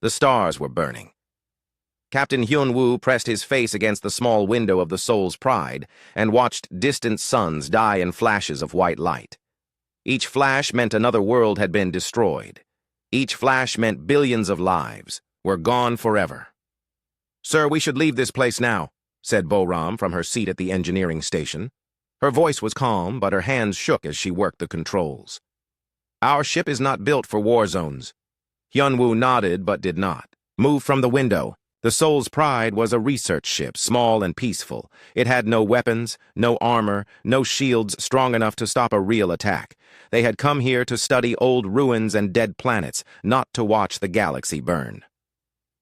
The stars were burning. Captain Hyun-woo pressed his face against the small window of the Soul's Pride and watched distant suns die in flashes of white light. Each flash meant another world had been destroyed. Each flash meant billions of lives were gone forever. "Sir, we should leave this place now," said Bo-ram from her seat at the engineering station. Her voice was calm, but her hands shook as she worked the controls. "Our ship is not built for war zones." Hyun-woo nodded but did not move from the window. The Soul's Pride was a research ship, small and peaceful. It had no weapons, no armor, no shields strong enough to stop a real attack. They had come here to study old ruins and dead planets, not to watch the galaxy burn.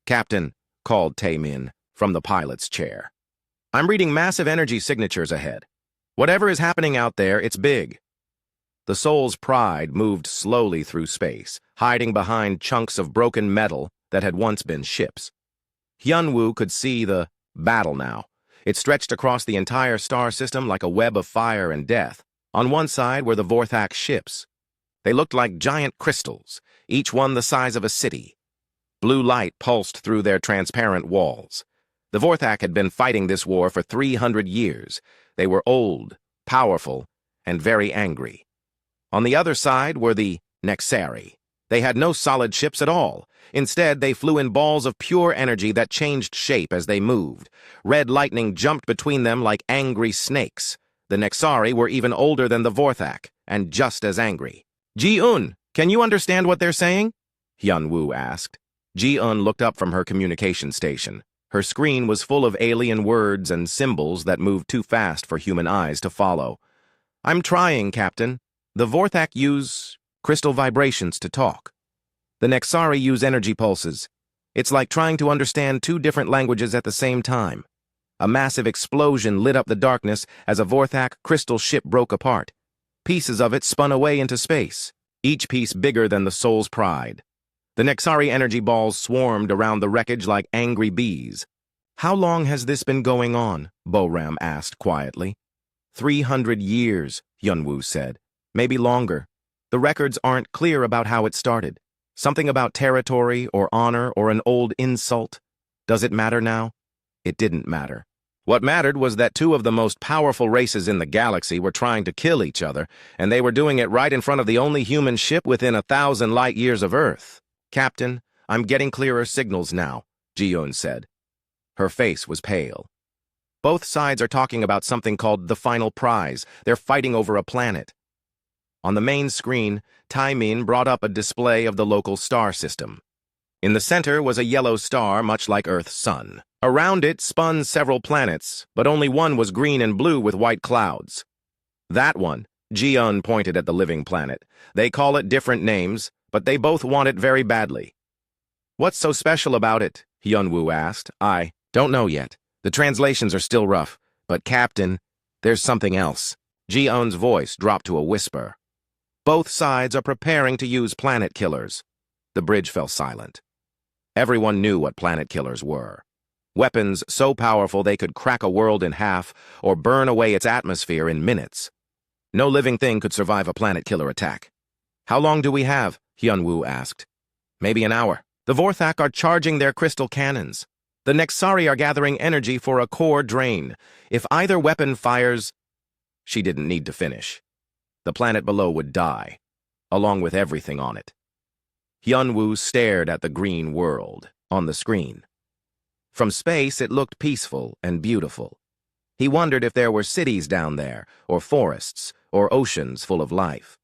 "Captain," called Tae-min from the pilot's chair. "I'm reading massive energy signatures ahead. Whatever is happening out there, it's big." The Soul's Pride moved slowly through space, hiding behind chunks of broken metal that had once been ships. Hyun-woo could see the battle now. It stretched across the entire star system like a web of fire and death. On one side were the Vorthak ships. They looked like giant crystals, each one the size of a city. Blue light pulsed through their transparent walls. The Vorthak had been fighting this war for 300 years. They were old, powerful, and very angry. On the other side were the Nexari. They had no solid ships at all. Instead, they flew in balls of pure energy that changed shape as they moved. Red lightning jumped between them like angry snakes. The Nexari were even older than the Vorthak, and just as angry. "Ji-un, can you understand what they're saying?" Hyun-woo asked. Ji-un looked up from her communication station. Her screen was full of alien words and symbols that moved too fast for human eyes to follow. "I'm trying, Captain. The Vorthak use crystal vibrations to talk. The Nexari use energy pulses. It's like trying to understand two different languages at the same time." A massive explosion lit up the darkness as a Vorthak crystal ship broke apart. Pieces of it spun away into space, each piece bigger than the Soul's Pride. The Nexari energy balls swarmed around the wreckage like angry bees. "How long has this been going on?" Bo-ram asked quietly. 300 years, Hyun-woo said. "Maybe longer. The records aren't clear about how it started. Something about territory or honor or an old insult. Does it matter now?" It didn't matter. What mattered was that two of the most powerful races in the galaxy were trying to kill each other, and they were doing it right in front of the only human ship within 1,000 light years of Earth. "Captain, I'm getting clearer signals now," Ji-un said. Her face was pale. "Both sides are talking about something called the final prize. They're fighting over a planet." On the main screen, Tae-min brought up a display of the local star system. In the center was a yellow star much like Earth's sun. Around it spun several planets, but only one was green and blue with white clouds. "That one," Ji-un pointed at the living planet. "They call it different names, but they both want it very badly." "What's so special about it?" Hyun-woo asked. "I don't know yet. The translations are still rough, but Captain, there's something else." Ji-un's voice dropped to a whisper. "Both sides are preparing to use planet killers." The bridge fell silent. Everyone knew what planet killers were. Weapons so powerful they could crack a world in half or burn away its atmosphere in minutes. No living thing could survive a planet killer attack. "How long do we have?" Hyun-woo asked. "Maybe an hour. The Vorthak are charging their crystal cannons. The Nexari are gathering energy for a core drain. If either weapon fires..." She didn't need to finish. The planet below would die, along with everything on it. Hyun-woo stared at the green world on the screen. From space, it looked peaceful and beautiful. He wondered if there were cities down there, or forests, or oceans full of life.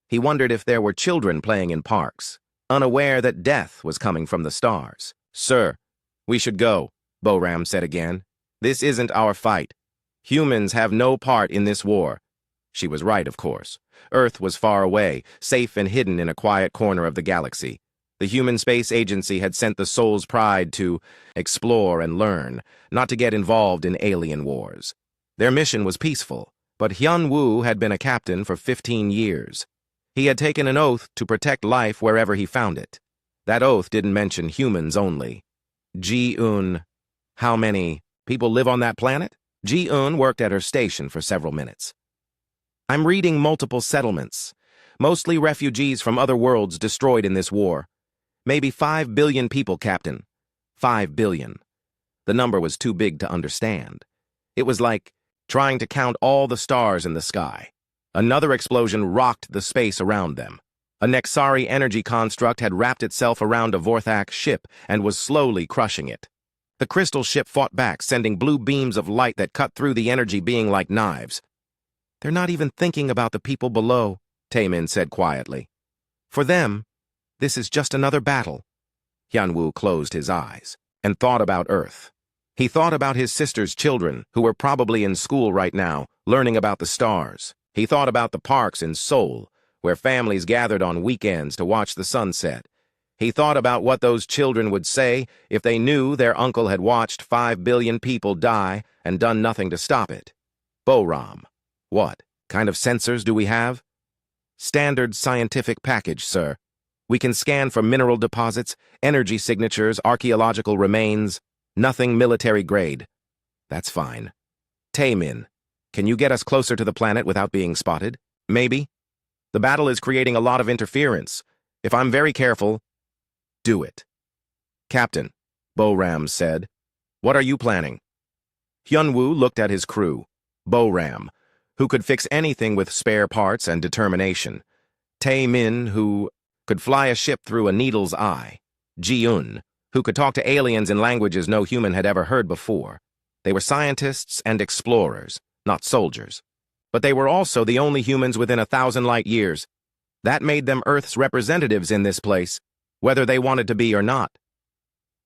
He wondered if there were children playing in parks, unaware that death was coming from the stars. "Sir, we should go," Bo-ram said again. "This isn't our fight. Humans have no part in this war." She was right, of course. Earth was far away, safe and hidden in a quiet corner of the galaxy. The Human Space Agency had sent the Soul's Pride to explore and learn, not to get involved in alien wars. Their mission was peaceful, but Hyun-woo had been a captain for 15 years. He had taken an oath to protect life wherever he found it. That oath didn't mention humans only. Ji-un. How many people live on that planet? Ji-un worked at her station for several minutes. "I'm reading multiple settlements, mostly refugees from other worlds destroyed in this war. Maybe 5 billion people, Captain. 5 billion. The number was too big to understand. It was like trying to count all the stars in the sky. Another explosion rocked the space around them. A Nexari energy construct had wrapped itself around a Vorthak ship and was slowly crushing it. The crystal ship fought back, sending blue beams of light that cut through the energy being like knives. "They're not even thinking about the people below," Taemin said quietly. "For them, this is just another battle." Hyunwoo closed his eyes and thought about Earth. He thought about his sister's children, who were probably in school right now, learning about the stars. He thought about the parks in Seoul, where families gathered on weekends to watch the sunset. He thought about what those children would say if they knew their uncle had watched 5 billion people die and done nothing to stop it. Boram. What kind of sensors do we have? Standard scientific package, sir. We can scan for mineral deposits, energy signatures, archaeological remains. Nothing military grade. That's fine. Taemin, can you get us closer to the planet without being spotted? Maybe. The battle is creating a lot of interference. If I'm very careful, do it. Captain, Boram said. What are you planning? Hyunwoo looked at his crew. Boram, who could fix anything with spare parts and determination. Taemin, who could fly a ship through a needle's eye. Ji-un, who could talk to aliens in languages no human had ever heard before. They were scientists and explorers, not soldiers. But they were also the only humans within 1,000 light years. That made them Earth's representatives in this place, whether they wanted to be or not.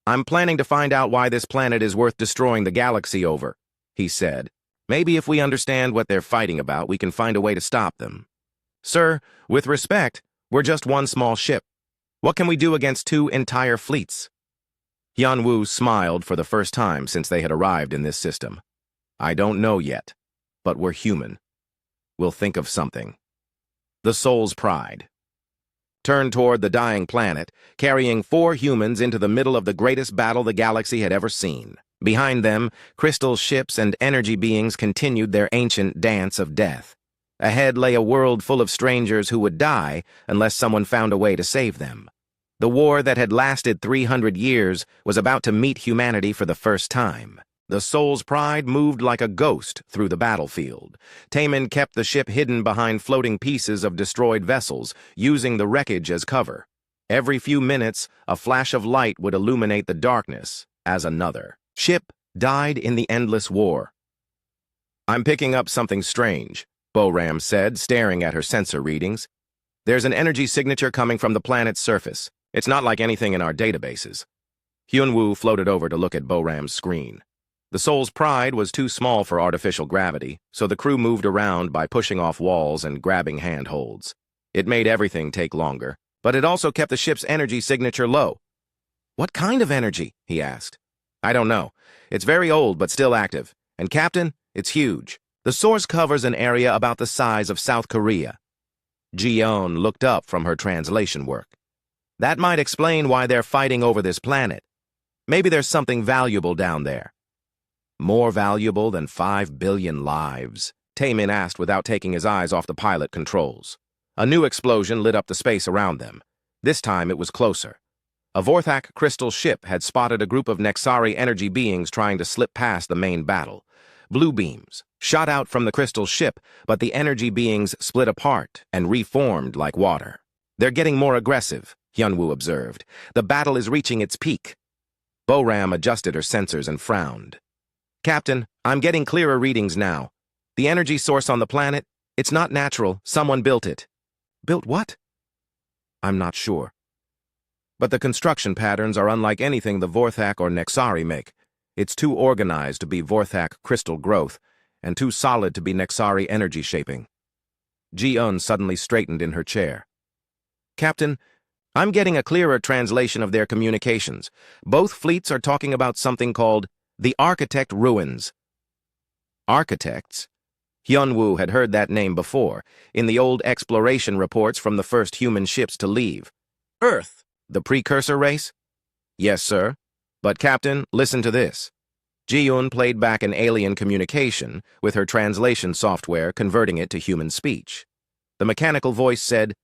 "I'm planning to find out why this planet is worth destroying the galaxy over," he said. "Maybe if we understand what they're fighting about, we can find a way to stop them." "Sir, with respect, we're just one small ship. What can we do against 2 entire fleets?" Hyunwoo smiled for the first time since they had arrived in this system. "I don't know yet, but we're human. We'll think of something." The Soul's Pride turned toward the dying planet, carrying 4 humans into the middle of the greatest battle the galaxy had ever seen. Behind them, crystal ships and energy beings continued their ancient dance of death. Ahead lay a world full of strangers who would die unless someone found a way to save them. The war that had lasted 300 years was about to meet humanity for the first time. The Soul's Pride moved like a ghost through the battlefield. Taemin kept the ship hidden behind floating pieces of destroyed vessels, using the wreckage as cover. Every few minutes, a flash of light would illuminate the darkness as another ship died in the endless war. "I'm picking up something strange," Boram said, staring at her sensor readings. "There's an energy signature coming from the planet's surface. It's not like anything in our databases." Hyunwoo floated over to look at Boram's screen. The Soul's Pride was too small for artificial gravity, so the crew moved around by pushing off walls and grabbing handholds. It made everything take longer, but it also kept the ship's energy signature low. "What kind of energy?" he asked. "I don't know. It's very old but still active. And Captain, it's huge. The source covers an area about the size of South Korea." Ji-un looked up from her translation work. "That might explain why they're fighting over this planet. Maybe there's something valuable down there." "More valuable than 5 billion lives?" Taemin asked without taking his eyes off the pilot controls. A new explosion lit up the space around them. This time it was closer. A Vorthak crystal ship had spotted a group of Nexari energy beings trying to slip past the main battle. Blue beams shot out from the crystal ship, but the energy beings split apart and reformed like water. "They're getting more aggressive," Hyunwoo observed. "The battle is reaching its peak." Boram adjusted her sensors and frowned. "Captain, I'm getting clearer readings now. The energy source on the planet, it's not natural. Someone built it." "Built what?" "I'm not sure. But the construction patterns are unlike anything the Vorthak or Nexari make. It's too organized to be Vorthak crystal growth, and too solid to be Nexari energy shaping." Ji-un suddenly straightened in her chair. "Captain, I'm getting a clearer translation of their communications. Both fleets are talking about something called the Architect Ruins." Architects? Hyunwoo had heard that name before, in the old exploration reports from the first human ships to leave. "Earth, the precursor race?" "Yes, sir. But Captain, listen to this." Ji-un played back an alien communication, with her translation software converting it to human speech. The mechanical voice said,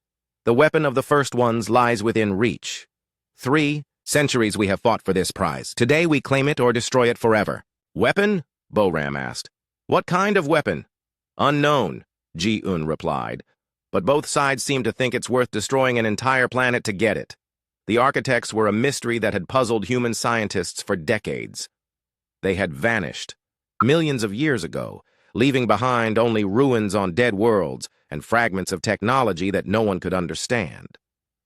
"The weapon of the first ones lies within reach. 3 centuries we have fought for this prize. Today we claim it or destroy it forever. Weapon? Boram asked. What kind of weapon? Unknown, Ji-un replied. But both sides seem to think it's worth destroying an entire planet to get it. The architects were a mystery that had puzzled human scientists for decades. They had vanished millions of years ago, leaving behind only ruins on dead worlds and fragments of technology that no one could understand.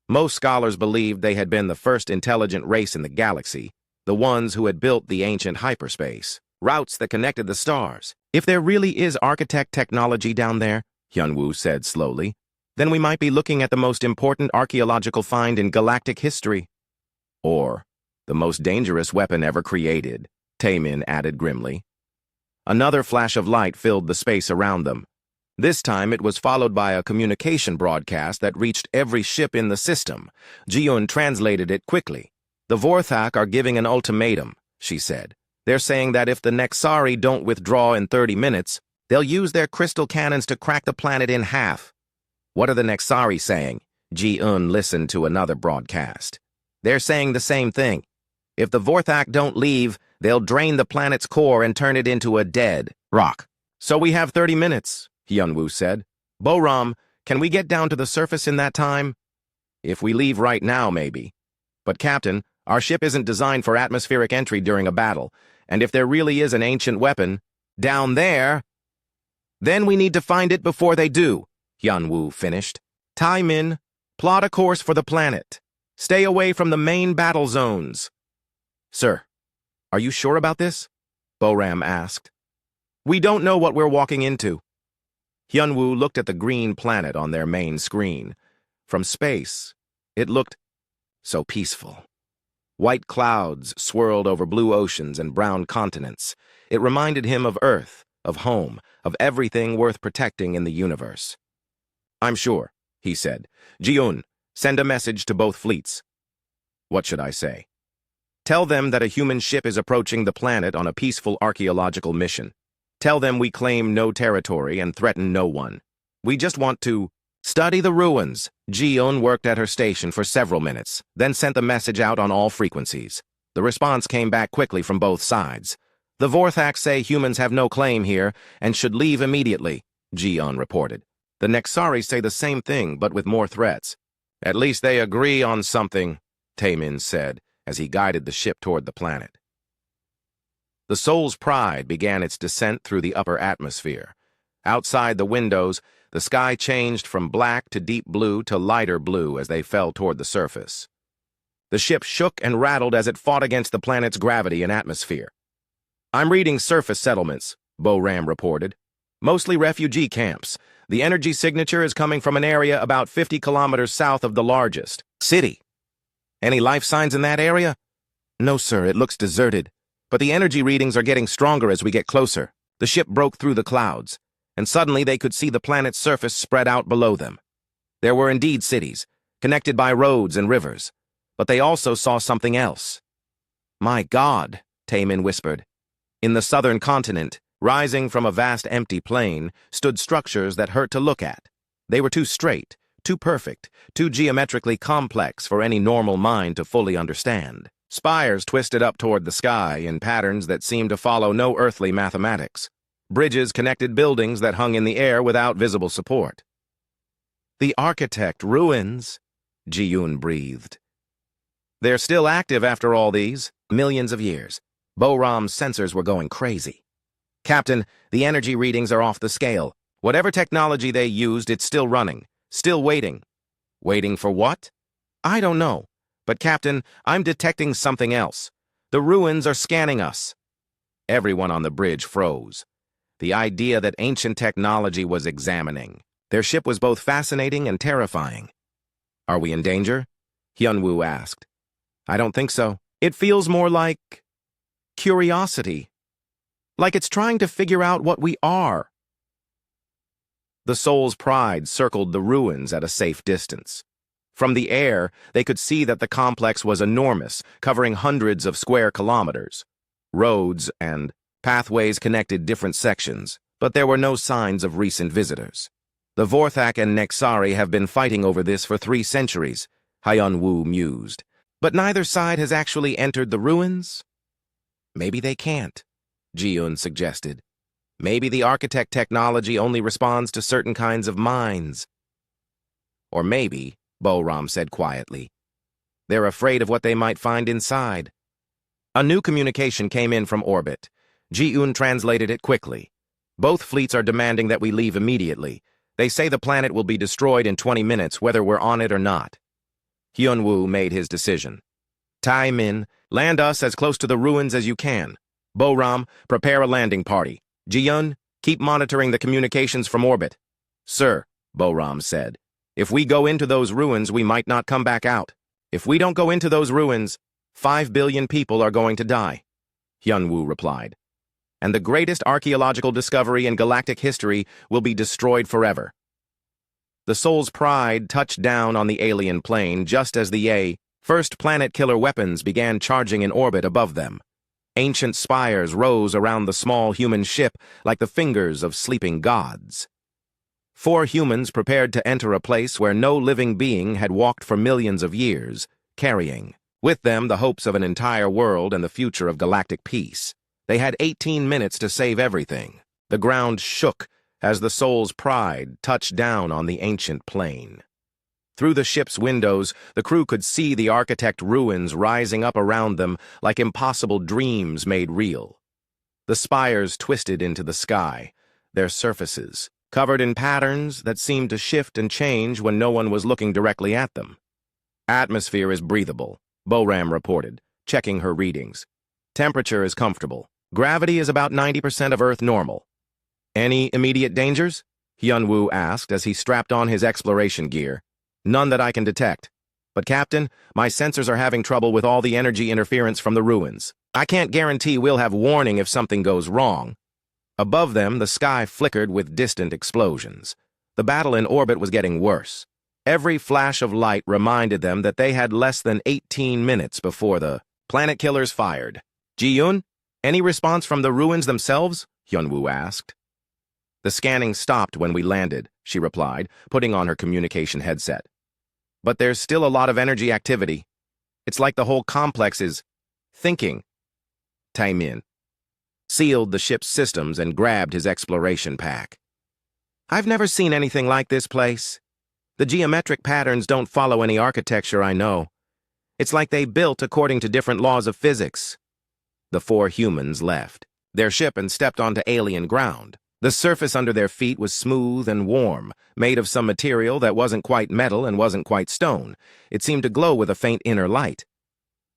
Most scholars believed they had been the first intelligent race in the galaxy, the ones who had built the ancient hyperspace, routes that connected the stars. If there really is architect technology down there, Hyun-woo said slowly, then we might be looking at the most important archaeological find in galactic history. Or the most dangerous weapon ever created, Taemin added grimly. Another flash of light filled the space around them. This time it was followed by a communication broadcast that reached every ship in the system. Ji-un translated it quickly. The Vorthak are giving an ultimatum, she said. They're saying that if the Nexari don't withdraw in 30 minutes, they'll use their crystal cannons to crack the planet in half. What are the Nexari saying? Ji-un listened to another broadcast. They're saying the same thing. If the Vorthak don't leave, they'll drain the planet's core and turn it into a dead rock. So we have 30 minutes, Hyun-woo said. Boram, can we get down to the surface in that time? If we leave right now, maybe. But Captain, our ship isn't designed for atmospheric entry during a battle, and if there really is an ancient weapon down there, then we need to find it before they do, Hyun-woo finished. Taemin, plot a course for the planet. Stay away from the main battle zones. Sir, are you sure about this? Boram asked. We don't know what we're walking into. Hyun-woo looked at the green planet on their main screen. From space, it looked so peaceful. White clouds swirled over blue oceans and brown continents. It reminded him of Earth, of home, of everything worth protecting in the universe. I'm sure, he said. Ji-un, send a message to both fleets. What should I say? Tell them that a human ship is approaching the planet on a peaceful archaeological mission. Tell them we claim no territory and threaten no one. We just want to study the ruins. Ji-un worked at her station for several minutes, then sent the message out on all frequencies. The response came back quickly from both sides. The Vorthak say humans have no claim here and should leave immediately, Ji-un reported. The Nexari say the same thing, but with more threats. At least they agree on something, Taemin said, as he guided the ship toward the planet. The Soul's Pride began its descent through the upper atmosphere. Outside the windows, the sky changed from black to deep blue to lighter blue as they fell toward the surface. The ship shook and rattled as it fought against the planet's gravity and atmosphere. I'm reading surface settlements, Boram reported. Mostly refugee camps. The energy signature is coming from an area about 50 kilometers south of the largest city. Any life signs in that area? No, sir, it looks deserted. But the energy readings are getting stronger as we get closer. The ship broke through the clouds, and suddenly they could see the planet's surface spread out below them. There were indeed cities, connected by roads and rivers, but they also saw something else. My God, Taemin whispered. In the southern continent, rising from a vast empty plain, stood structures that hurt to look at. They were too straight, too perfect, too geometrically complex for any normal mind to fully understand. Spires twisted up toward the sky in patterns that seemed to follow no earthly mathematics. Bridges connected buildings that hung in the air without visible support. The architect ruins, Ji-un breathed. They're still active after all these millions of years. Boram's sensors were going crazy. Captain, the energy readings are off the scale. Whatever technology they used, it's still running, still waiting. Waiting for what? I don't know. But, Captain, I'm detecting something else. The ruins are scanning us. Everyone on the bridge froze. The idea that ancient technology was examining. Their ship was both fascinating and terrifying. Are we in danger? Hyun-woo asked. I don't think so. It feels more like curiosity. Like it's trying to figure out what we are. The Soul's Pride circled the ruins at a safe distance. From the air, they could see that the complex was enormous, covering hundreds of square kilometers. Roads and pathways connected different sections, but there were no signs of recent visitors. The Vorthak and Nexari have been fighting over this for 3 centuries, Hyun-woo mused. But neither side has actually entered the ruins? Maybe they can't, Ji-un suggested. Maybe the architect technology only responds to certain kinds of minds. Or maybe, Bo-ram said quietly, they're afraid of what they might find inside. A new communication came in from orbit. Ji-un translated it quickly. Both fleets are demanding that we leave immediately. They say the planet will be destroyed in 20 minutes, whether we're on it or not. Hyun-woo made his decision. Tai-min, land us as close to the ruins as you can. Bo-ram, prepare a landing party. Ji-un, keep monitoring the communications from orbit. Sir, Bo-ram said, if we go into those ruins, we might not come back out. If we don't go into those ruins, 5 billion people are going to die. Hyun-woo replied. And the greatest archaeological discovery in galactic history will be destroyed forever. The Soul's Pride touched down on the alien plane just as the first planet-killer weapons began charging in orbit above them. Ancient spires rose around the small human ship like the fingers of sleeping gods. 4 humans prepared to enter a place where no living being had walked for millions of years, carrying, with them, the hopes of an entire world and the future of galactic peace. They had 18 minutes to save everything. The ground shook as the Soul's Pride touched down on the ancient plane. Through the ship's windows, the crew could see the architect ruins rising up around them like impossible dreams made real. The spires twisted into the sky, their surfaces covered in patterns that seemed to shift and change when no one was looking directly at them. Atmosphere is breathable, Bo-ram reported, checking her readings. Temperature is comfortable. Gravity is about 90% of Earth normal. Any immediate dangers? Hyun-woo asked as he strapped on his exploration gear. None that I can detect. But Captain, my sensors are having trouble with all the energy interference from the ruins. I can't guarantee we'll have warning if something goes wrong. Above them, the sky flickered with distant explosions. The battle in orbit was getting worse. Every flash of light reminded them that they had less than 18 minutes before the planet killers fired. Ji-un, any response from the ruins themselves? Hyun-woo asked. The scanning stopped when we landed, she replied, putting on her communication headset. But there's still a lot of energy activity. It's like the whole complex is thinking. Tai-min sealed the ship's systems and grabbed his exploration pack. I've never seen anything like this place. The geometric patterns don't follow any architecture I know. It's like they built according to different laws of physics. The 4 humans left their ship and stepped onto alien ground. The surface under their feet was smooth and warm, made of some material that wasn't quite metal and wasn't quite stone. It seemed to glow with a faint inner light.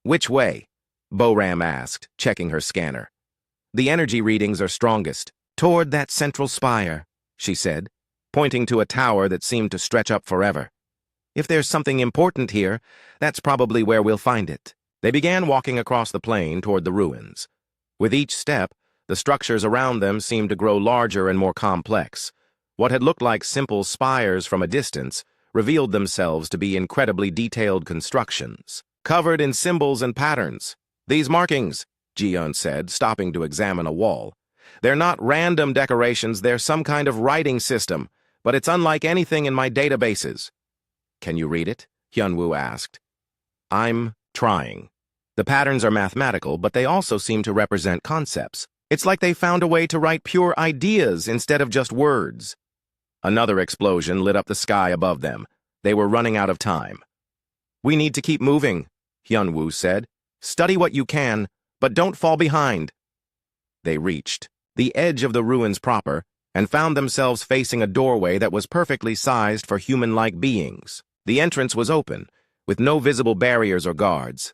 Which way? Bo-ram asked, checking her scanner. The energy readings are strongest. Toward that central spire, she said, pointing to a tower that seemed to stretch up forever. If there's something important here, that's probably where we'll find it. They began walking across the plain toward the ruins. With each step, the structures around them seemed to grow larger and more complex. What had looked like simple spires from a distance revealed themselves to be incredibly detailed constructions, covered in symbols and patterns. These markings, Ji-un said, stopping to examine a wall. They're not random decorations, they're some kind of writing system, but it's unlike anything in my databases. Can you read it? Hyun-woo asked. I'm trying. The patterns are mathematical, but they also seem to represent concepts. It's like they found a way to write pure ideas instead of just words. Another explosion lit up the sky above them. They were running out of time. We need to keep moving, Hyun-woo said. Study what you can, but don't fall behind. They reached the edge of the ruins proper and found themselves facing a doorway that was perfectly sized for human-like beings. The entrance was open, with no visible barriers or guards.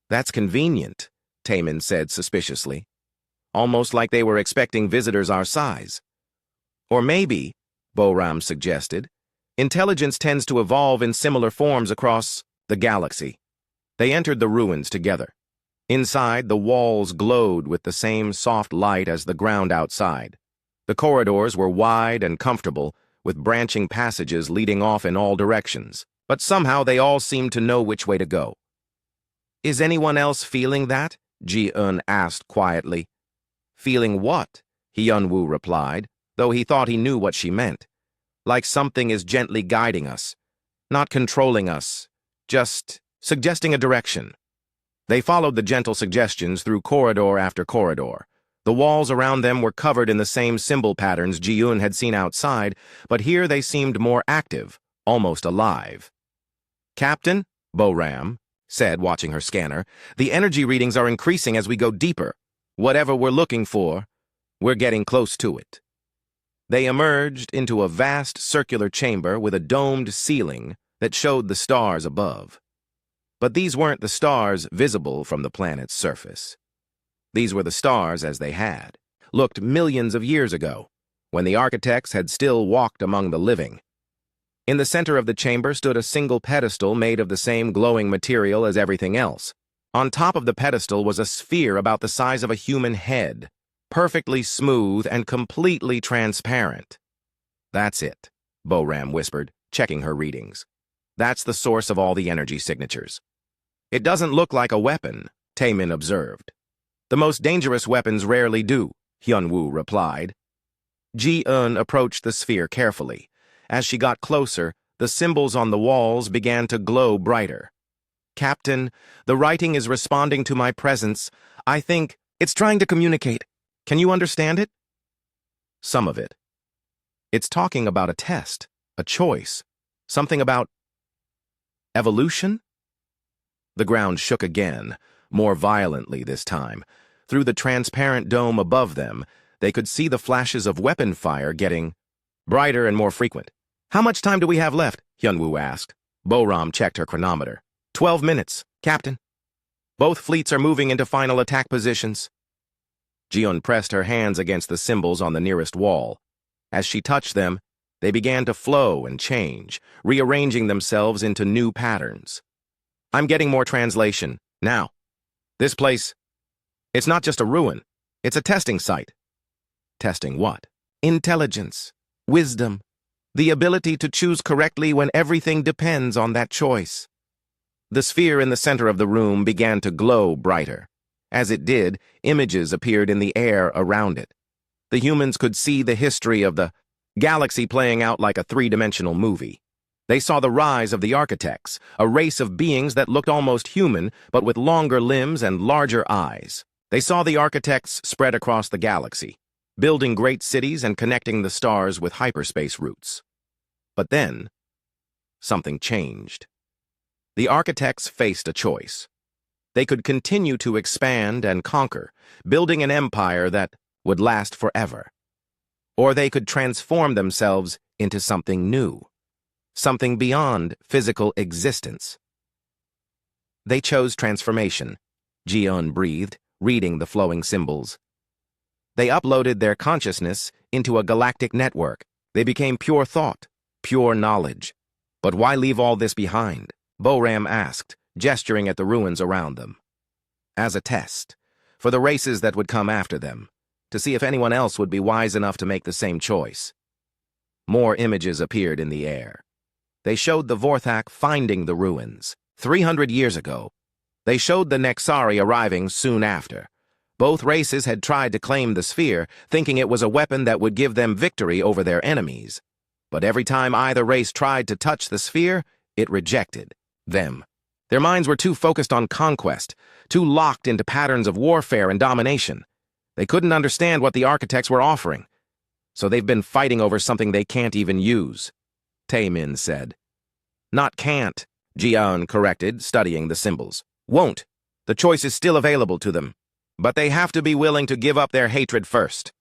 That's convenient, Tai-min said suspiciously. Almost like they were expecting visitors our size. Or maybe, Bo-ram suggested, intelligence tends to evolve in similar forms across the galaxy. They entered the ruins together. Inside, the walls glowed with the same soft light as the ground outside. The corridors were wide and comfortable, with branching passages leading off in all directions, but somehow they all seemed to know which way to go. Is anyone else feeling that? Ji-un asked quietly. Feeling what? Hyun-woo replied, though he thought he knew what she meant. Like something is gently guiding us, not controlling us, just suggesting a direction. They followed the gentle suggestions through corridor after corridor. The walls around them were covered in the same symbol patterns Ji-un had seen outside, but here they seemed more active, almost alive. "Captain," Bo-Ram said, watching her scanner, "the energy readings are increasing as we go deeper. Whatever we're looking for, we're getting close to it." They emerged into a vast circular chamber with a domed ceiling that showed the stars above. But these weren't the stars visible from the planet's surface. These were the stars as they had looked millions of years ago, when the architects had still walked among the living. In the center of the chamber stood a single pedestal made of the same glowing material as everything else. On top of the pedestal was a sphere about the size of a human head, perfectly smooth and completely transparent. "That's it," Bo-Ram whispered, checking her readings. "That's the source of all the energy signatures." "It doesn't look like a weapon," Taemin observed. "The most dangerous weapons rarely do," Hyun-woo replied. Ji-un approached the sphere carefully. As she got closer, the symbols on the walls began to glow brighter. "Captain, the writing is responding to my presence. I think it's trying to communicate. Can you understand it?" "Some of it. It's talking about a test, a choice, something about evolution?" The ground shook again, more violently this time. Through the transparent dome above them, they could see the flashes of weapon fire getting brighter and more frequent. "How much time do we have left?" Hyun-woo asked. Bo-Ram checked her chronometer. 12 minutes, Captain. Both fleets are moving into final attack positions." Ji-un pressed her hands against the symbols on the nearest wall. As she touched them, they began to flow and change, rearranging themselves into new patterns. "I'm getting more translation. Now, this place, it's not just a ruin. It's a testing site." "Testing what?" "Intelligence, wisdom, the ability to choose correctly when everything depends on that choice." The sphere in the center of the room began to glow brighter. As it did, images appeared in the air around it. The humans could see the history of the galaxy playing out like a three-dimensional movie. They saw the rise of the architects, a race of beings that looked almost human, but with longer limbs and larger eyes. They saw the architects spread across the galaxy, building great cities and connecting the stars with hyperspace routes. But then, something changed. The architects faced a choice. They could continue to expand and conquer, building an empire that would last forever. Or they could transform themselves into something new, something beyond physical existence. They chose transformation, Ji-un breathed, reading the flowing symbols. They uploaded their consciousness into a galactic network. They became pure thought, pure knowledge. "But why leave all this behind?" Bo-Ram asked, gesturing at the ruins around them. "As a test, for the races that would come after them, to see if anyone else would be wise enough to make the same choice." More images appeared in the air. They showed the Vorthak finding the ruins 300 years ago. They showed the Nexari arriving soon after. Both races had tried to claim the sphere, thinking it was a weapon that would give them victory over their enemies. But every time either race tried to touch the sphere, it rejected them. Their minds were too focused on conquest, too locked into patterns of warfare and domination. They couldn't understand what the architects were offering. So they've been fighting over something they can't even use, Taemin said. "Not can't," Ji-un corrected, studying the symbols. "Won't. The choice is still available to them. But they have to be willing to give up their hatred first."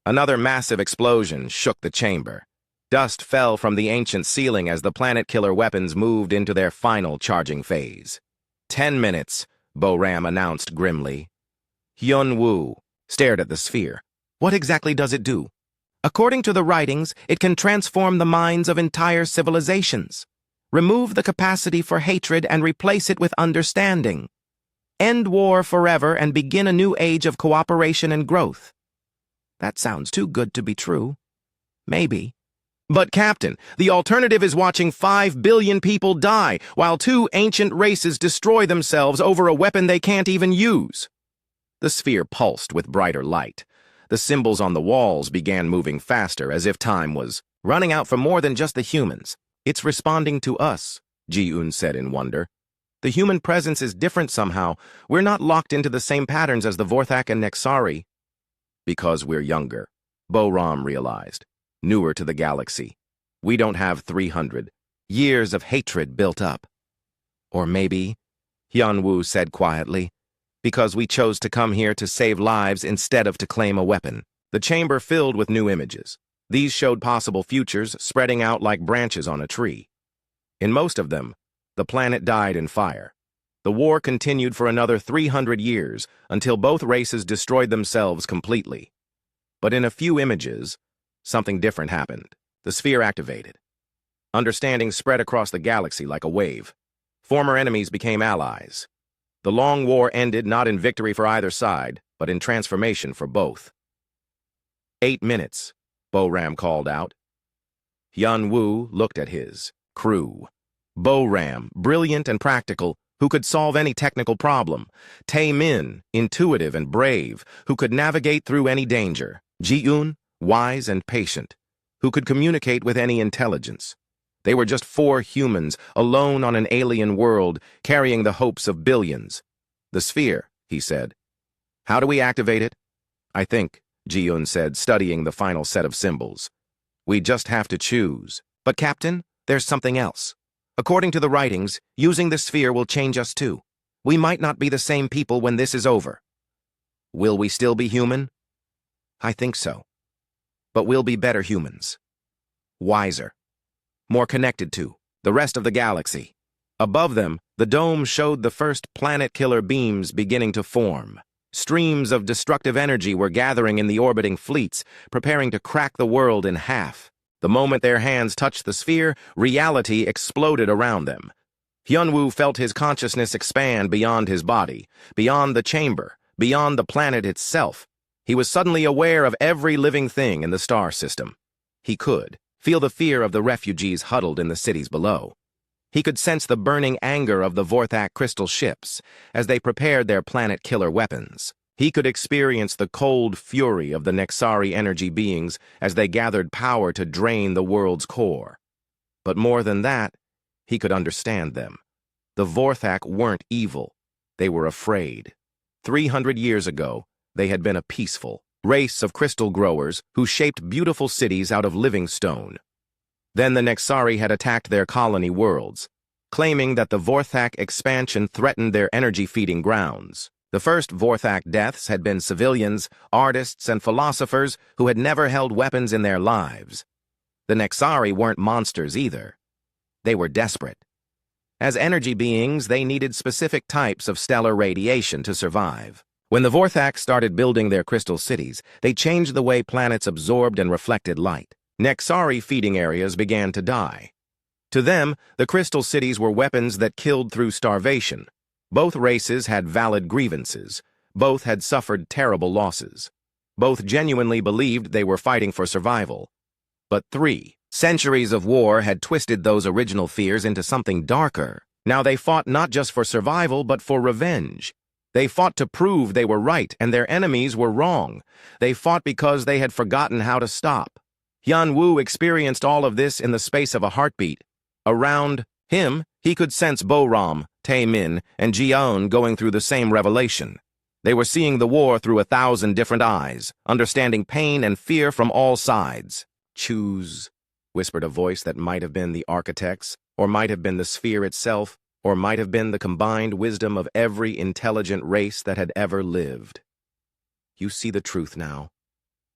Another massive explosion shook the chamber. Dust fell from the ancient ceiling as the planet-killer weapons moved into their final charging phase. 10 minutes, Bo-Ram announced grimly. Hyun-woo stared at the sphere. "What exactly does it do?" "According to the writings, it can transform the minds of entire civilizations. Remove the capacity for hatred and replace it with understanding. End war forever and begin a new age of cooperation and growth." That sounds too good to be true. Maybe. "But Captain, the alternative is watching 5 billion people die while 2 ancient races destroy themselves over a weapon they can't even use." The sphere pulsed with brighter light. The symbols on the walls began moving faster, as if time was running out for more than just the humans. "It's responding to us," Ji-un said in wonder. The human presence is different somehow. We're not locked into the same patterns as the Vorthak and Nexari. Because we're younger, Boram realized, newer to the galaxy. We don't have 300 years of hatred built up. Or maybe, Hyun-woo said quietly, because we chose to come here to save lives instead of to claim a weapon. The chamber filled with new images. These showed possible futures spreading out like branches on a tree. In most of them, the planet died in fire. The war continued for another 300 years until both races destroyed themselves completely. But in a few images, something different happened. The sphere activated. Understanding spread across the galaxy like a wave. Former enemies became allies. The long war ended not in victory for either side, but in transformation for both. 8 minutes, Boram called out. Hyun-woo looked at his crew. Boram, brilliant and practical, who could solve any technical problem. Tae-min, intuitive and brave, who could navigate through any danger. Ji-eun, wise and patient, who could communicate with any intelligence. They were just 4 humans, alone on an alien world, carrying the hopes of billions. The sphere, he said. How do we activate it? I think, Ji-eun said, studying the final set of symbols. We just have to choose. But, Captain, there's something else. According to the writings, using the sphere will change us too. We might not be the same people when this is over. Will we still be human? I think so. But we'll be better humans. Wiser. More connected to the rest of the galaxy. Above them, the dome showed the first planet-killer beams beginning to form. Streams of destructive energy were gathering in the orbiting fleets, preparing to crack the world in half. The moment their hands touched the sphere, reality exploded around them. Hyun-woo felt his consciousness expand beyond his body, beyond the chamber, beyond the planet itself. He was suddenly aware of every living thing in the star system. He could feel the fear of the refugees huddled in the cities below. He could sense the burning anger of the Vorthak crystal ships as they prepared their planet-killer weapons. He could experience the cold fury of the Nexari energy beings as they gathered power to drain the world's core. But more than that, he could understand them. The Vorthak weren't evil. They were afraid. 300 years ago, they had been a peaceful race of crystal growers who shaped beautiful cities out of living stone. Then the Nexari had attacked their colony worlds, claiming that the Vorthak expansion threatened their energy-feeding grounds. The first Vorthak deaths had been civilians, artists, and philosophers who had never held weapons in their lives. The Nexari weren't monsters either. They were desperate. As energy beings, they needed specific types of stellar radiation to survive. When the Vorthak started building their crystal cities, they changed the way planets absorbed and reflected light. Nexari feeding areas began to die. To them, the crystal cities were weapons that killed through starvation. Both races had valid grievances. Both had suffered terrible losses. Both genuinely believed they were fighting for survival. But 3 centuries of war had twisted those original fears into something darker. Now they fought not just for survival, but for revenge. They fought to prove they were right and their enemies were wrong. They fought because they had forgotten how to stop. Hyun-woo experienced all of this in the space of a heartbeat. Around him, he could sense Boram, Tae-min, and Ji-eun going through the same revelation. They were seeing the war through 1,000 different eyes, understanding pain and fear from all sides. Choose, whispered a voice that might have been the architect's, or might have been the sphere itself, or might have been the combined wisdom of every intelligent race that had ever lived. You see the truth now.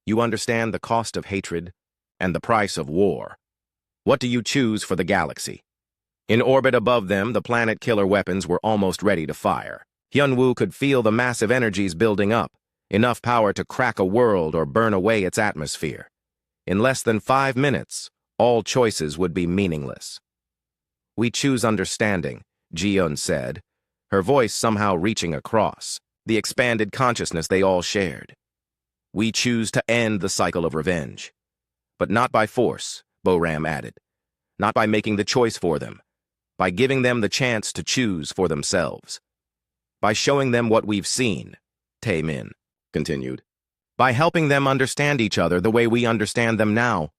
You understand the cost of hatred and the price of war. What do you choose for the galaxy? In orbit above them, the planet-killer weapons were almost ready to fire. Hyun-woo could feel the massive energies building up, enough power to crack a world or burn away its atmosphere. In less than 5 minutes, all choices would be meaningless. We choose understanding, Ji-eun said, her voice somehow reaching across, the expanded consciousness they all shared. We choose to end the cycle of revenge. But not by force, Boram added. Not by making the choice for them. By giving them the chance to choose for themselves. By showing them what we've seen, Tae-min continued. By helping them understand each other the way we understand them now.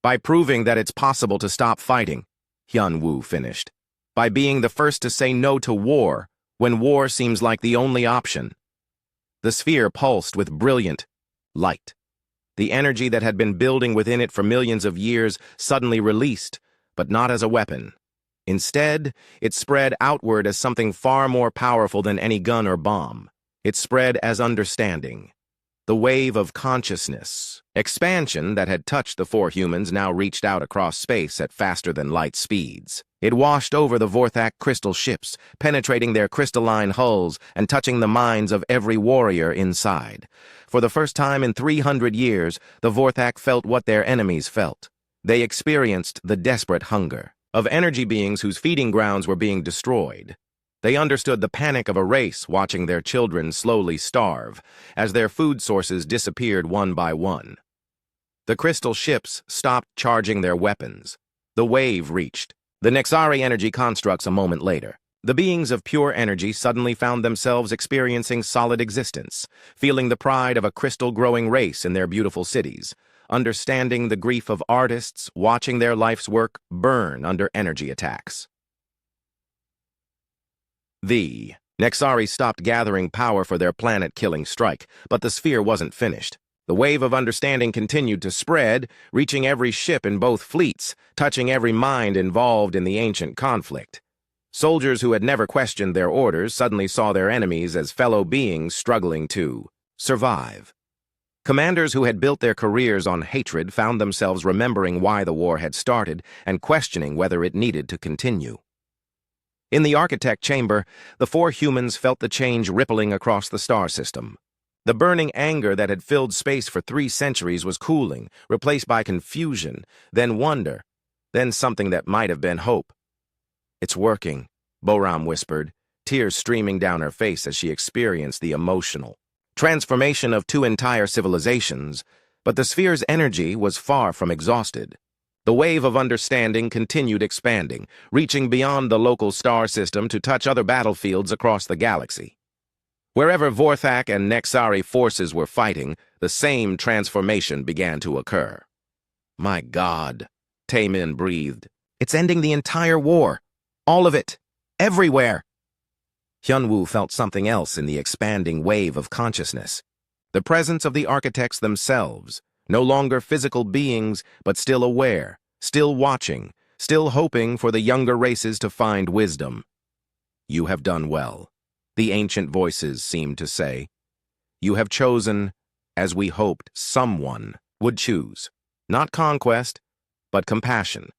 By proving that it's possible to stop fighting, Hyun-woo finished. by being the first to say no to war when war seems like the only option. The sphere pulsed with brilliant light. The energy that had been building within it for millions of years suddenly released, but not as a weapon. Instead, it spread outward as something far more powerful than any gun or bomb. It spread as understanding. The wave of consciousness, expansion that had touched the four humans now reached out across space at faster-than-light speeds. It washed over the Vorthak crystal ships, penetrating their crystalline hulls and touching the minds of every warrior inside. For the first time in 300 years, the Vorthak felt what their enemies felt. They experienced the desperate hunger of energy beings whose feeding grounds were being destroyed. They understood the panic of a race watching their children slowly starve as their food sources disappeared one by one. The crystal ships stopped charging their weapons. The wave reached the Nexari energy constructs a moment later. The beings of pure energy suddenly found themselves experiencing solid existence, feeling the pride of a crystal-growing race in their beautiful cities, understanding the grief of artists watching their life's work burn under energy attacks. The Nexari stopped gathering power for their planet-killing strike, but the sphere wasn't finished. The wave of understanding continued to spread, reaching every ship in both fleets, touching every mind involved in the ancient conflict. Soldiers who had never questioned their orders suddenly saw their enemies as fellow beings struggling to survive. Commanders who had built their careers on hatred found themselves remembering why the war had started and questioning whether it needed to continue. In the architect chamber, the four humans felt the change rippling across the star system. The burning anger that had filled space for 3 centuries was cooling, replaced by confusion, then wonder, then something that might have been hope. "It's working," Boram whispered, tears streaming down her face as she experienced the emotional transformation of 2 entire civilizations, but the sphere's energy was far from exhausted. The wave of understanding continued expanding, reaching beyond the local star system to touch other battlefields across the galaxy. Wherever Vorthak and Nexari forces were fighting, the same transformation began to occur. "My God," Taemin breathed. "It's ending the entire war. All of it. Everywhere." Hyunwoo felt something else in the expanding wave of consciousness. The presence of the architects themselves, no longer physical beings, but still aware, still watching, still hoping for the younger races to find wisdom. "You have done well," the ancient voices seemed to say. "You have chosen, as we hoped someone would choose. Not conquest, but compassion.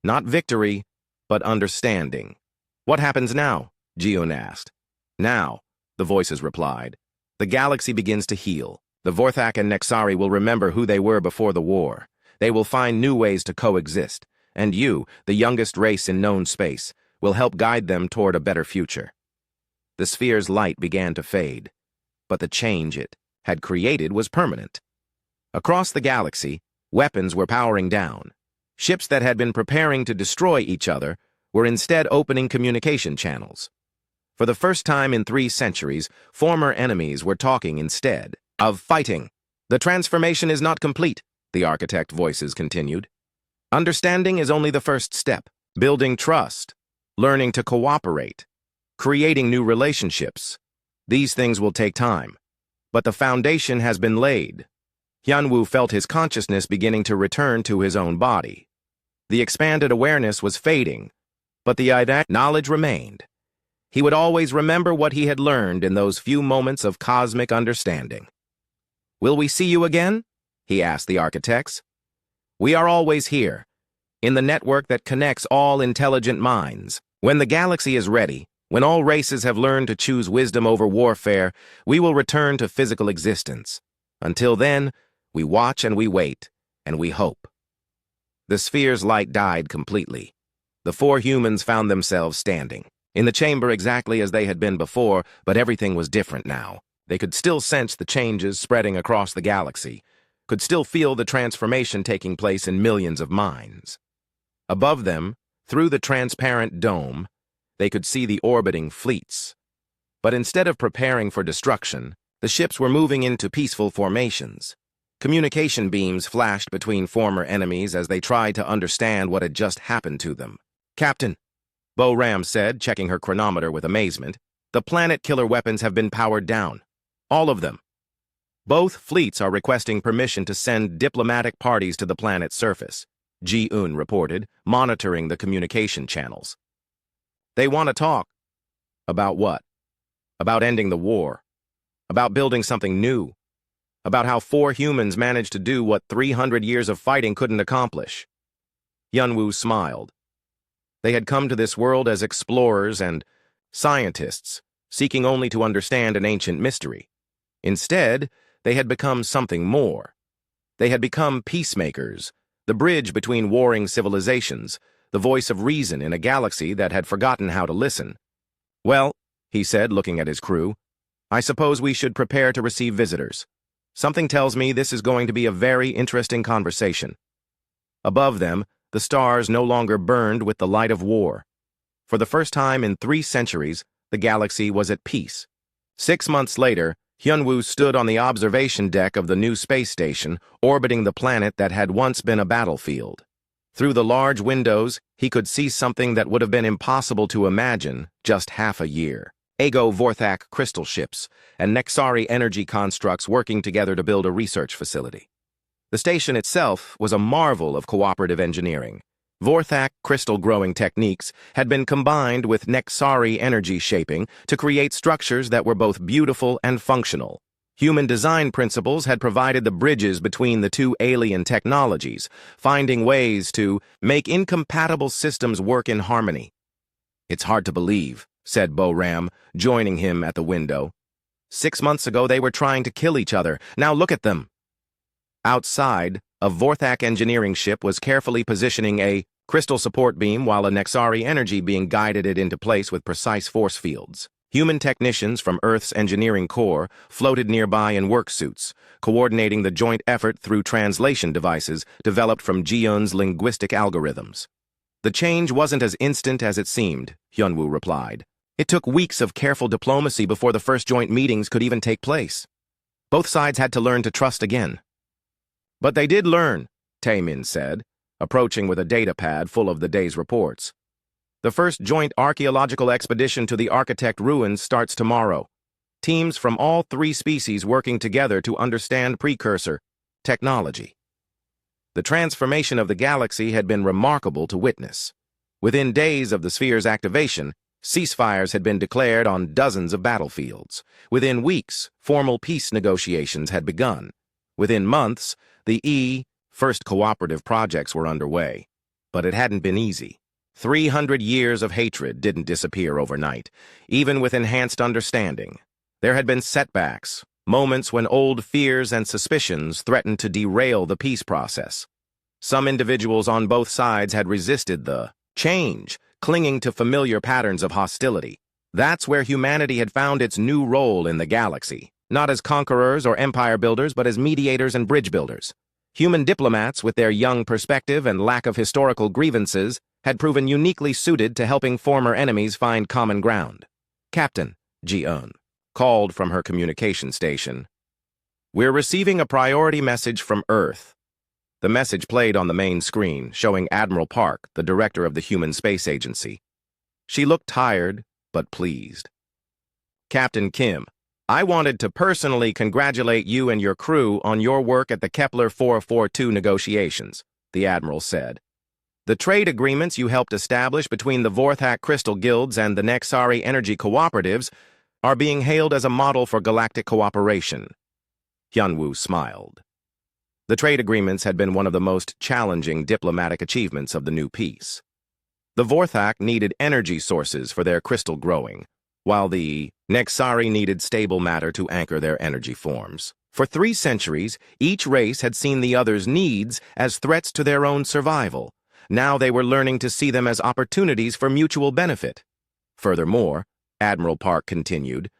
Not victory, but understanding." "What happens now?" Jiun asked. "Now," the voices replied, "the galaxy begins to heal. The Vorthak and Nexari will remember who they were before the war. They will find new ways to coexist, and you, the youngest race in known space, will help guide them toward a better future." The sphere's light began to fade, but the change it had created was permanent. Across the galaxy, weapons were powering down. Ships that had been preparing to destroy each other were instead opening communication channels. For the first time in 3 centuries, former enemies were talking instead of fighting. "The transformation is not complete," the architect voices continued. "Understanding is only the first step. Building trust, learning to cooperate, creating new relationships. These things will take time, but the foundation has been laid." Hyunwoo felt his consciousness beginning to return to his own body. The expanded awareness was fading, but the knowledge remained. He would always remember what he had learned in those few moments of cosmic understanding. "Will we see you again?" he asked the architects. "We are always here, in the network that connects all intelligent minds. When the galaxy is ready, when all races have learned to choose wisdom over warfare, we will return to physical existence. Until then, we watch and we wait, and we hope." The sphere's light died completely. The 4 humans found themselves standing in the chamber exactly as they had been before, but everything was different now. They could still sense the changes spreading across the galaxy, could still feel the transformation taking place in millions of minds. Above them, through the transparent dome, they could see the orbiting fleets. But instead of preparing for destruction, the ships were moving into peaceful formations. Communication beams flashed between former enemies as they tried to understand what had just happened to them. "Captain," Bo Ram said, checking her chronometer with amazement. The planet killer weapons have been powered down. All of them. Both fleets are requesting permission to send diplomatic parties to the planet's surface, Ji-un reported, monitoring the communication channels. They want to talk. About what? About ending the war. About building something new. About how 4 humans managed to do what 300 years of fighting couldn't accomplish. Hyunwoo smiled. They had come to this world as explorers and scientists, seeking only to understand an ancient mystery. Instead, they had become something more. They had become peacemakers, the bridge between warring civilizations, the voice of reason in a galaxy that had forgotten how to listen. Well, he said, looking at his crew, I suppose we should prepare to receive visitors. Something tells me this is going to be a very interesting conversation. Above them, the stars no longer burned with the light of war. For the first time in 3 centuries, the galaxy was at peace. 6 months later, Hyunwoo stood on the observation deck of the new space station, orbiting the planet that had once been a battlefield. Through the large windows, he could see something that would have been impossible to imagine just half a year. Ego Vorthak crystal ships and Nexari energy constructs working together to build a research facility. The station itself was a marvel of cooperative engineering. Vorthak crystal growing techniques had been combined with Nexari energy shaping to create structures that were both beautiful and functional. Human design principles had provided the bridges between the 2 alien technologies, finding ways to make incompatible systems work in harmony. It's hard to believe, said Bo Ram, joining him at the window. 6 months ago they were trying to kill each other. Now look at them. Outside, a Vorthak engineering ship was carefully positioning a crystal support beam while a Nexari energy being guided it into place with precise force fields. Human technicians from Earth's engineering core floated nearby in work suits, coordinating the joint effort through translation devices developed from Ji-un's linguistic algorithms. The change wasn't as instant as it seemed, Hyunwoo replied. It took weeks of careful diplomacy before the first joint meetings could even take place. Both sides had to learn to trust again. But they did learn, Taemin said, approaching with a data pad full of the day's reports. The first joint archaeological expedition to the Architect Ruins starts tomorrow. Teams from all 3 species working together to understand precursor technology. The transformation of the galaxy had been remarkable to witness. Within days of the sphere's activation, ceasefires had been declared on dozens of battlefields. Within weeks, formal peace negotiations had begun. Within months, the first cooperative projects were underway. But it hadn't been easy. 300 years of hatred didn't disappear overnight, even with enhanced understanding. There had been setbacks, moments when old fears and suspicions threatened to derail the peace process. Some individuals on both sides had resisted the change, clinging to familiar patterns of hostility. That's where humanity had found its new role in the galaxy, not as conquerors or empire builders, but as mediators and bridge builders. Human diplomats, with their young perspective and lack of historical grievances, had proven uniquely suited to helping former enemies find common ground. Captain, Ji-un called from her communication station. We're receiving a priority message from Earth. The message played on the main screen, showing Admiral Park, the director of the Human Space Agency. She looked tired, but pleased. Captain Kim, I wanted to personally congratulate you and your crew on your work at the Kepler 442 negotiations, the Admiral said. The trade agreements you helped establish between the Vorthak Crystal Guilds and the Nexari Energy Cooperatives are being hailed as a model for galactic cooperation. Hyunwoo smiled. The trade agreements had been one of the most challenging diplomatic achievements of the new peace. The Vorthak needed energy sources for their crystal growing, while the Nexari needed stable matter to anchor their energy forms. For 3 centuries, each race had seen the other's needs as threats to their own survival. Now they were learning to see them as opportunities for mutual benefit. Furthermore, Admiral Park continued,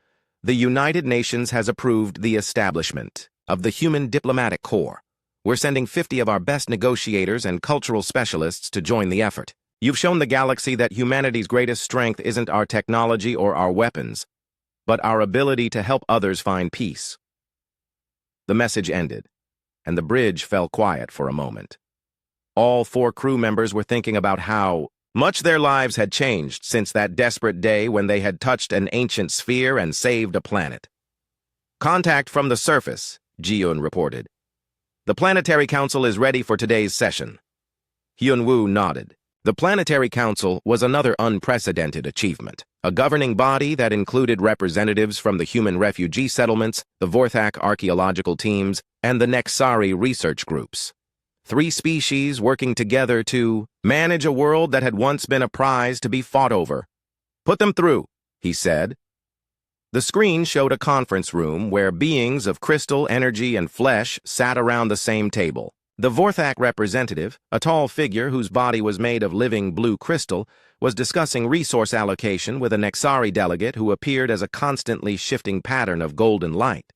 the United Nations has approved the establishment of the Human Diplomatic Corps. We're sending 50 of our best negotiators and cultural specialists to join the effort. You've shown the galaxy that humanity's greatest strength isn't our technology or our weapons, but our ability to help others find peace. The message ended, and the bridge fell quiet for a moment. All 4 crew members were thinking about how Much their lives had changed since that desperate day when they had touched an ancient sphere and saved a planet. "Contact from the surface," Ji-un reported. "The Planetary Council is ready for today's session." Hyun-woo nodded. The Planetary Council was another unprecedented achievement, a governing body that included representatives from the human refugee settlements, the Vorthak archaeological teams, and the Nexari research groups. 3 species working together to manage a world that had once been a prize to be fought over. "Put them through," he said. The screen showed a conference room where beings of crystal, energy, and flesh sat around the same table. The Vorthak representative, a tall figure whose body was made of living blue crystal, was discussing resource allocation with a Nexari delegate who appeared as a constantly shifting pattern of golden light.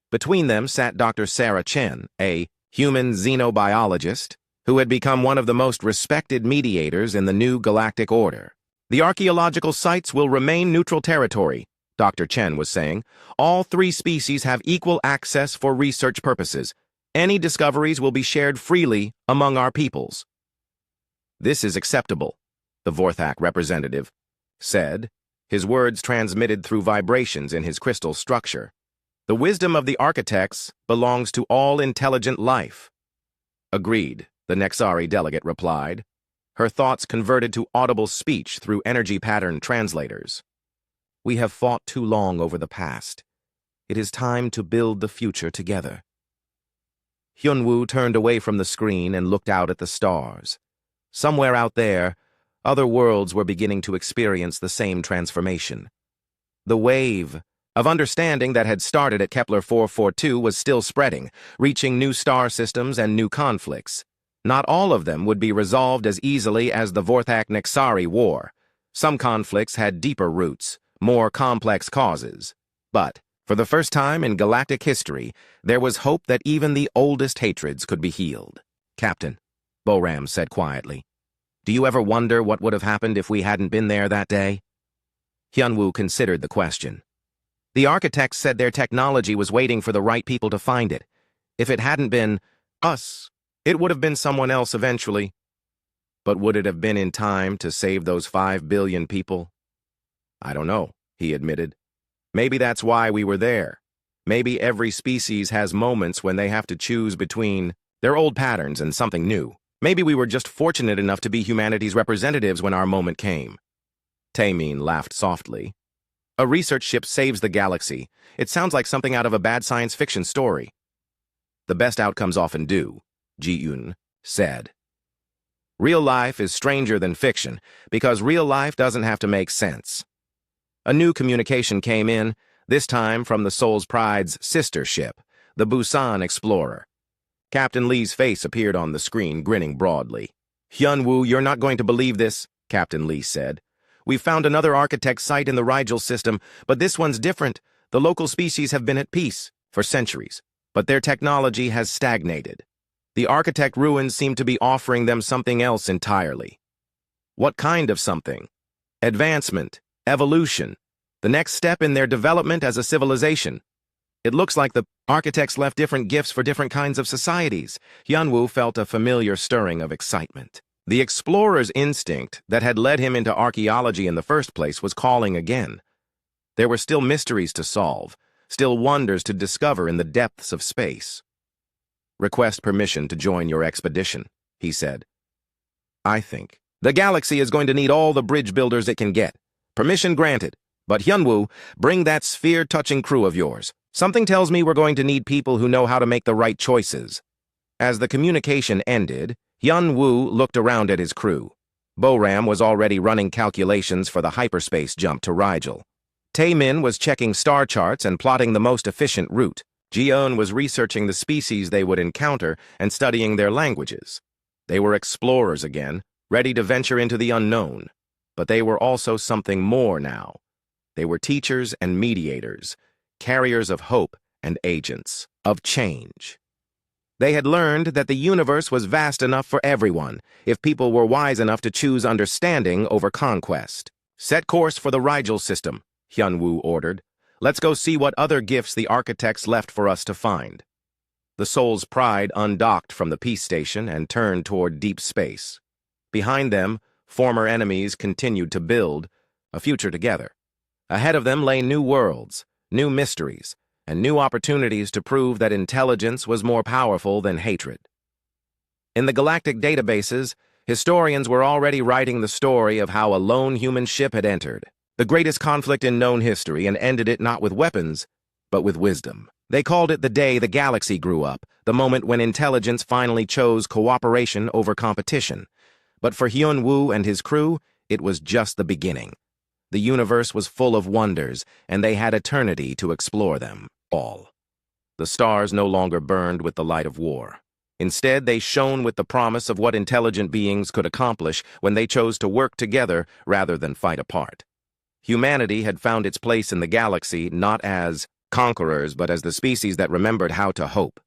Between them sat Dr. Sarah Chen, a human xenobiologist, who had become one of the most respected mediators in the new galactic order. "The archaeological sites will remain neutral territory," Dr. Chen was saying. "All 3 species have equal access for research purposes. Any discoveries will be shared freely among our peoples." "This is acceptable," the Vorthak representative said, his words transmitted through vibrations in his crystal structure. "The wisdom of the architects belongs to all intelligent life." "Agreed," the Nexari delegate replied, her thoughts converted to audible speech through energy pattern translators. "We have fought too long over the past. It is time to build the future together." Hyun-woo turned away from the screen and looked out at the stars. Somewhere out there, other worlds were beginning to experience the same transformation. The wave of understanding that had started at Kepler 442 was still spreading, reaching new star systems and new conflicts. Not all of them would be resolved as easily as the Vorthak-Nexari War. Some conflicts had deeper roots, more complex causes. But for the first time in galactic history, there was hope that even the oldest hatreds could be healed. "Captain," Boram said quietly, "do you ever wonder what would have happened if we hadn't been there that day?" Hyun-woo considered the question. "The architects said their technology was waiting for the right people to find it. If it hadn't been us, it would have been someone else eventually. But would it have been in time to save those 5 billion people? I don't know," he admitted. "Maybe that's why we were there. Maybe every species has moments when they have to choose between their old patterns and something new. Maybe we were just fortunate enough to be humanity's representatives when our moment came." Taemin laughed softly. "A research ship saves the galaxy. It sounds like something out of a bad science fiction story." "The best outcomes often do," Ji-un said. "Real life is stranger than fiction, because real life doesn't have to make sense." A new communication came in, this time from the Soul's Pride's sister ship, the Busan Explorer. Captain Lee's face appeared on the screen, grinning broadly. "Hyun-woo, you're not going to believe this," Captain Lee said. "We've found another architect site in the Rigel system, but this one's different. The local species have been at peace for centuries, but their technology has stagnated. The architect ruins seem to be offering them something else entirely." "What kind of something?" "Advancement. Evolution. The next step in their development as a civilization. It looks like the architects left different gifts for different kinds of societies." Hyun-woo felt a familiar stirring of excitement. The explorer's instinct that had led him into archaeology in the first place was calling again. There were still mysteries to solve, still wonders to discover in the depths of space. "Request permission to join your expedition," he said. "I think the galaxy is going to need all the bridge builders it can get. Permission granted. But Hyun-woo, bring that sphere-touching crew of yours. Something tells me we're going to need people who know how to make the right choices." As the communication ended, Hyun-woo looked around at his crew. Boram was already running calculations for the hyperspace jump to Rigel. Taemin was checking star charts and plotting the most efficient route. Ji-un was researching the species they would encounter and studying their languages. They were explorers again, ready to venture into the unknown. But they were also something more now. They were teachers and mediators, carriers of hope and agents of change. They had learned that the universe was vast enough for everyone, if people were wise enough to choose understanding over conquest. "Set course for the Rigel system," Hyun-woo ordered. "Let's go see what other gifts the architects left for us to find." The Soul's Pride undocked from the peace station and turned toward deep space. Behind them, Former enemies continued to build a future together. Ahead of them lay new worlds, new mysteries, and new opportunities to prove that intelligence was more powerful than hatred. In the galactic databases, historians were already writing the story of how a lone human ship had entered the greatest conflict in known history and ended it not with weapons, but with wisdom. They called it the day the galaxy grew up, the moment when intelligence finally chose cooperation over competition. But for Hyun-woo and his crew, it was just the beginning. The universe was full of wonders, and they had eternity to explore them all. The stars no longer burned with the light of war. Instead, they shone with the promise of what intelligent beings could accomplish when they chose to work together rather than fight apart. Humanity had found its place in the galaxy not as conquerors, but as the species that remembered how to hope.